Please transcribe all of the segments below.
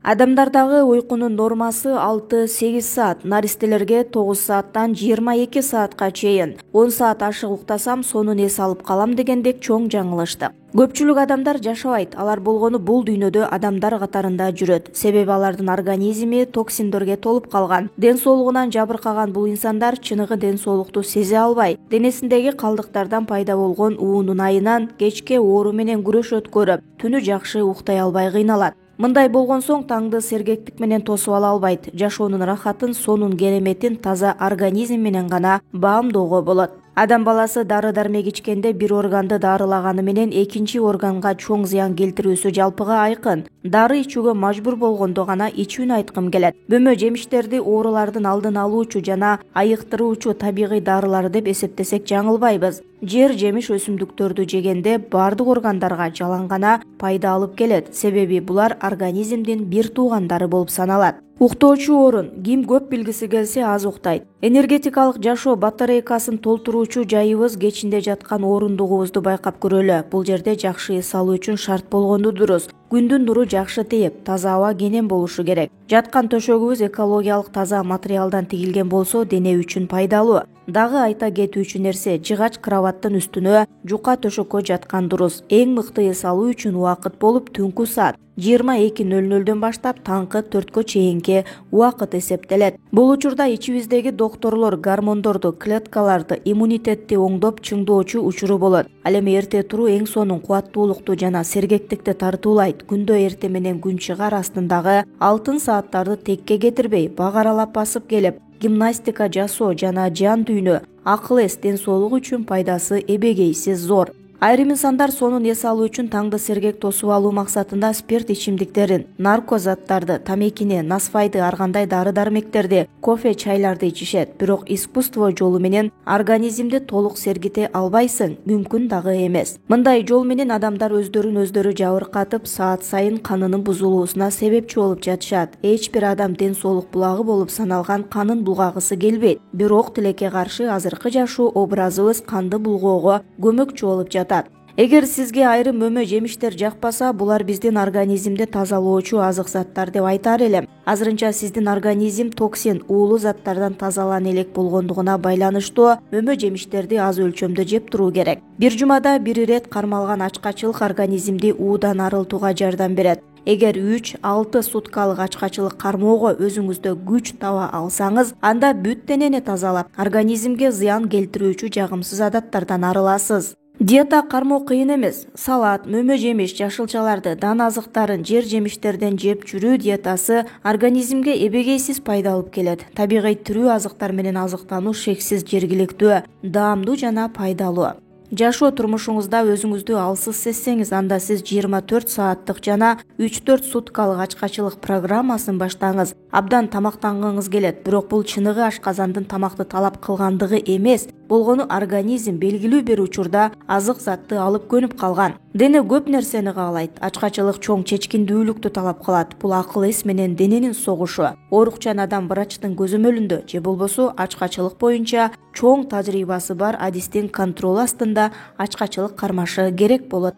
Адамдардагы уйкунун нормасы 6-8 саат, наристелерге 9 сааттан 22 саатка чейин. 10 саат ашык уктасам, сонун эс алып калам дегендек чоң жаңылыштык. Көпчүлүк адамдар жашабайт, алар болгону бул дүйнөдө адамдар катарында жүрөт. Себеби алардын организми токсиндерге толуп калган. Ден соолугунан жабыркаган бул инсандар чыныгы ден соолукту сезе албай, денесиндеги калдыктардан пайда болгон уунун айынан кечке оору менен күрөш өткөрүп, түнү жакшы уктай албай кыйналат. Мындай болгон соң таңды сергектик менен тосуп ала албайт. Жашоонун рахатын, сонун кереметин таза организм менен гана баамдоого болот. Адам баласы дары-дармек ичкенде бир органды дарылаганы менен экинчи органга чоң зыян келтирүүсү жалпыга айкын. Дары ичүүгө мажбур болгондо гана ичүүнү айткым келет. Бөмө жемиштерди оорулардын алдын алуучу жана айыктыруучу табигый дарылар деп эсептесек жаңылбайбыз. Жер жемиш өсүмдүктөрдү жегенде бардык органдарга жалаң гана пайда алып келет. Себеби булар организмдин бир туугандары болуп саналат. Уктоочу орун. Ким көп билгиси келсе аз уктайт. Энергетикалык жашоо батарейкасын толтуруучу жайыбыз кечинде жаткан орундугубузду байкап көрөлү. Бул жерде жакшы эс алуу үчүн шарт болгону дурус. Күндүн нуру жакшы тийип, таза аба кенен болушу керек. Жаткан төшөгүбүз экологиялык таза материалдан тигилген болсо дене үчүн пайдалуу. Дагы айта кетүүчү нерсе, жыгач кроваттын үстүнө, жука төшөккө жаткан дурус. Эң мыкты эс алуу үчүн убакыт болуп түнкү саат 22:00 баштап таңкы 4-кө чейинки убакыт эсептелет. Бул учурда ичибиздеги докторлор гормондорду, клеткаларды, иммунитетти оңдоп чыңдоочу учуру болот. Ал эми эрте туруу эң сонун кубаттуулукту жана сергектикти тартуулайт. Күндө эрте менен күн чыгар астындагы алтын сааттарды текке кетирбей, багаралап басып келип, гимнастика жасоо жана жан дүйнө, акыл эс, ден соолук үчүн пайдасы эбегейсиз зор. Айрым инсандар сонун эс алуу үчүн таңды сергек тосуп алуу максатында спирт ичимдиктерин, наркозаттарды, тамекини, насвайды, ар кандай дары-дармектерди, кофе, чайларды ичишет. Бирок искусство жолу менен организмди толук сергите албайсың, мүмкүн дагы эмес. Мындай жол менен адамдар өздөрүн жабыркатып, саат сайын канынын бузулуусуна себепчи болуп жатышат. Эч бир адам ден соолук булагы болуп саналган канын булгагысы келбейт. Бирок тилекке каршы азыркы жашоо образыбыз канды булгоого көмөкчү болуп жатат. Эгер сизге айрым мөмө жемиштер жакпаса, булар биздин организмди тазалоочу азык заттар деп айтар элем. Азырынча сиздин организм токсин, уулуу заттардан тазалана элек болгондугуна байланыштуу мөмө жемиштерди аз өлчөмдө жеп туруу керек. Бир жумада бир ирет кармалган ачкачылык организмди уудан арылтууга жардам берет. Эгер 3-6 суткалык ачкачылык кармоого өзүңүздө күч таба алсаңыз, анда бүт денени тазалап, организмге зыян келтирүүчү жагымсыз адаттардан арыласыз. Диета кармоо кыйын эмес. Салат, мөмө жемиш, жашылчаларды, дан азыктарын, жер жемиштерден жеп жүрүү диетасы организмге эбегейсиз пайда алып келет. Табигый тирүү азыктар менен азыктануу шексиз жергиликтүү, даамдуу жана пайдалуу. Жашоо турмушуңузда өзүңүздү алсыз сезсеңиз, анда сиз 24 сааттык жана 3-4 суткалык ачкачылык программасын баштаңыз. Абдан тамактангыңыз келет, бирок бул чыныгы ашказандын тамакты талап кылгандыгы эмес, болгону организм белгилүү бир учурда азык затты алып көнүп калган. Дене көп нерсени каалайт. Ачкачылык чоң чечкиндүүлүктү талап кылат. Бул акыл эс менен дененин согушу. Оорукчан адам врачтын көзөмөлүндө же болбосо ачкачылык боюнча чоң тажрыйбасы бар адистин контролу астында ачкачылык кармашы керек болот.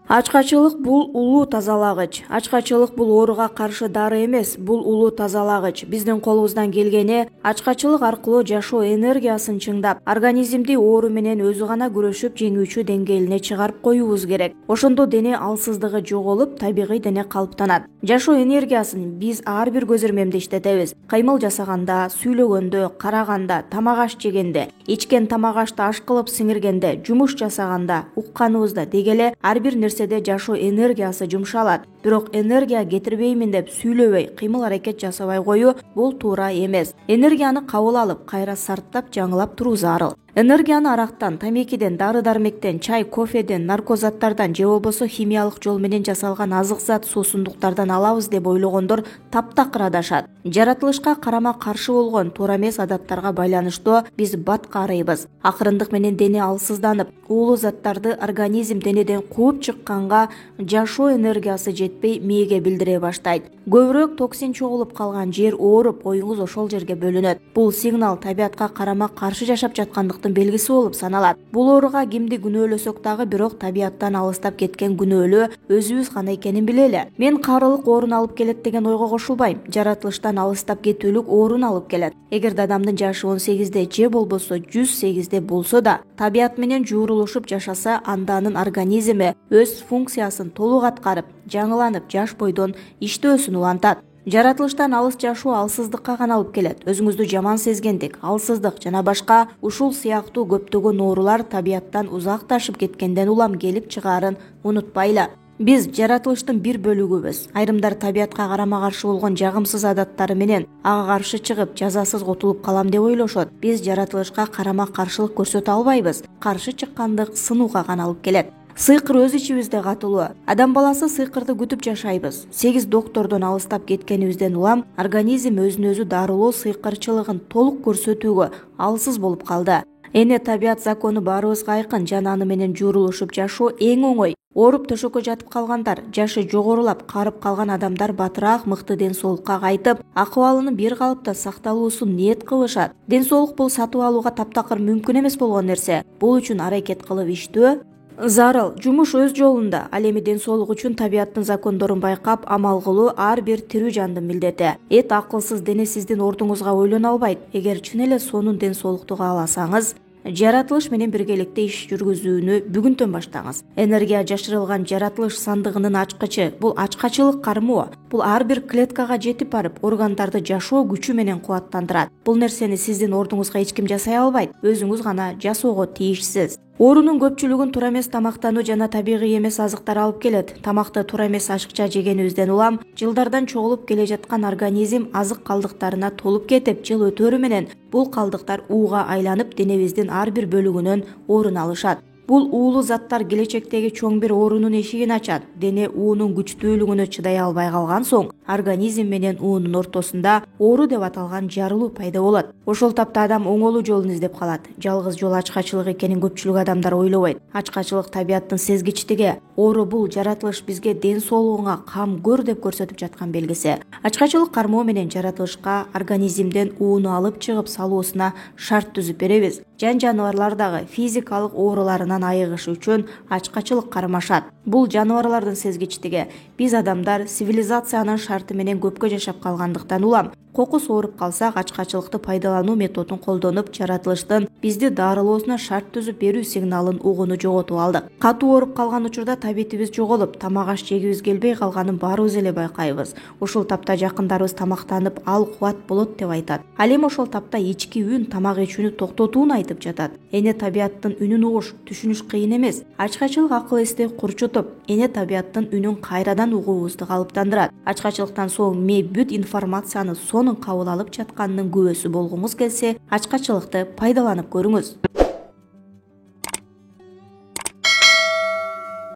Ачкачылык бул улуу тазалагыч. Ачкачылык бул ооруга каршы дары эмес, бул улуу тазалагыч. Биздин колубуздан келгени ачкачылык аркылуу жашоо энергиясын чыңдап, организмди оору менен өзү гана күрөшүп жеңүүчү деңгээлине чыгарып коюубуз керек. Ошондо дене алсыздыгы жоголуп, табигый дене калыптанат. Жашоо энергиясын биз ар бир көзөрмөмдө иштетебиз. Кыймыл жасаганда, сүйлөгөндө, караганда, тамак аш жегенде, ичкен тамак ашты аш кылып сиңиргенде, жумуш жасаганда, укканыбызда дегеле ар бир нерседе жашоо энергиясы жумшалат. Бирок энергия кетирбеймин деп сүйлөбөй, кыймыл аракет жасабай коюу бул туура эмес. Энергияны кабыл алып, кайра сарптап, жаңылап туруу зарыл. Энергияны арактан, тамекиден, дары-дармектен, чай, кофеден, наркозаттардан же болбосо химиялык жол менен жасалган азык зат, суусундуктардан алабыз деп ойлогондор таптакыр адашат. Жаратылышка карама каршы болгон туура эмес адаттарга байланыштуу биз батка арыйбыз. Акырындык менен дене алсызданып, уулуу заттарды организм денеден кууп чыкканга жашоо энергиясы жетпей мээге билдире баштайт. Көбүрөөк токсин чогулуп калган жер ооруп, оюңуз ошол жерге бөлүнөт. Бул сигнал табиятка карама каршы жашап жаткандыкты ачкачылыктын белгиси болуп саналат. Бул ооруга кимди күнөөлөсөк дагы бирок табияттан алыстап кеткен күнөөлүү өзүбүз гана экенин билели. Мен карылык оорун алып келет деген ойго кошулбайм. Жаратылыштан алыстап кетүүлүк оорун алып келет. Эгерде адамдын жашы 18де же болбосо 108де болсо да, табият менен жуурулушуп жашаса, анда анын организми өз функциясын толук аткарып, жаңыланып, жаш бойдон иштөөсүн улантат. Жаратылыштан алыс жашоо алсыздыкка гана алып келет. Өзүңүздү жаман сезгендик, алсыздык жана башка ушул сыяктуу көптөгөн оорулар табияттан узакташып кеткенден улам келип чыгаарын унутпайлы. Биз жаратылыштын бир бөлүгүбүз. Айрымдар табиятка карама-каршы болгон жагымсыз адаттары менен ага каршы чыгып, жазасыз котулуп калам деп ойлошот. Биз жаратылышка карама-каршылык көрсөтө албайбыз. Каршы чыккандык сынууга гана алып келет. Сыйкыр өз ичибизде катылуу. Адам баласы сыйкырды күтүп жашайбыз. 8 доктордон алыстап кеткенибизден улам организм өзүн-өзү дарылоо сыйкырчылыгын толук көрсөтүүгө алсыз болуп калды. Эне табият закону баарыбызга айкын, жана аны менен жуурулушуп жашоо эң оңой. Ооруп төшөккө жатып калгандар, жашы жогорулап карып калган адамдар батыраак мыкты ден соолукка кайтып, акыбалынын бир калыпта сакталуусун ниет кылышат. Ден соолук бул сатып алууга таптакыр мүмкүн эмес болгон нерсе. Бул үчүн аракет кылып иштөө зарыл. Жумуш өз жолунда. Ал эми ден соолук үчүн табияттын закондорун байкап, амал кылуу ар бир тирүү жандын милдети. Эт акылсыз дене сиздин ордуңузга ойлоно албайт. Эгер чын эле сонун ден соолукту кааласаңыз, жаратылыш менен биргеликте иш жүргүзүүнү бүгүндөн баштаңыз. Энергия жашырылган жаратылыш сандыгынын ачкычы бул ачкачылык кармоо. Бул ар бир клеткага жетип барып, органдарды жашоо күчү менен кубаттандырат. Бул нерсени сиздин ордуңузга эч ким жасай албайт. Өзүңүз гана жасоого тийишсиз. Оорунун көпчүлүгүн туура эмес тамактануу жана табигый эмес азыктар алып келет. Тамакты туура эмес ашыкча жегенибизден улам жылдардан чогулуп келе жаткан организм азык калдыктарына толуп кетип, жыл өтөрү менен бул калдыктар ууга айланып, денебиздин ар бир бөлүгүнөн орун алышат. Бул уулуу заттар келечектеги чоң бир оорунун эшигин ачат. Дене уунун күчтүүлүгүнө чыдай албай калган соң, организм менен уунун ортосунда оору деп аталган жарылуу пайда болот. Ошол тапта адам оңолуу жолун издеп калат. Жалгыз жол ачкачылык экенин көпчүлүк адамдар ойлобойт. Ачкачылык табияттын сезгичтиги. Оору бул жаратылыш бизге ден соолугуңа кам көр деп көрсөтүп жаткан белгиси. Ачкачылык кармоо менен жаратылышка организмден ууну алып чыгып салуусуна шарт түзүп беребиз. Жан-жаныбарлар дагы физикалык ооруларынан айыгыш үчүн ачкачылык кармашат. Бул жаныбарлардын сезгичтиги. Биз адамдар цивилизациянын шарты менен көпкө жашап калгандыктан улам кокус ооруп калсак, ачкачылыкты пайдалануу методун колдонуп, жаратылыштын бизди дарылоосуна шарт түзүп берүү сигналын угууну жоготуп алдык. Катуу ооруп калган учурда табитибиз жоголуп, тамак аш жегибиз келбей калганын баарыбыз эле байкайбыз. Ушул тапта жакындарыбыз тамактанып, ал кубат болот деп айтат. Ал эми ошол тапта ички үн тамак ичүүнү токтотууну айтып жатат. Эне табияттын үнүн угуш, түшүнүш кыйын эмес. Ачкачылык акыл эсти курчутуп, эне табияттын үнүн кайрадан угуубузду калыптандырат. Ачкачылыктан соң бүт информацияны сонун кабыл алып жатканынын күбөсү болгуңуз келсе, ачкачылыкты пайдаланып көрүңүз.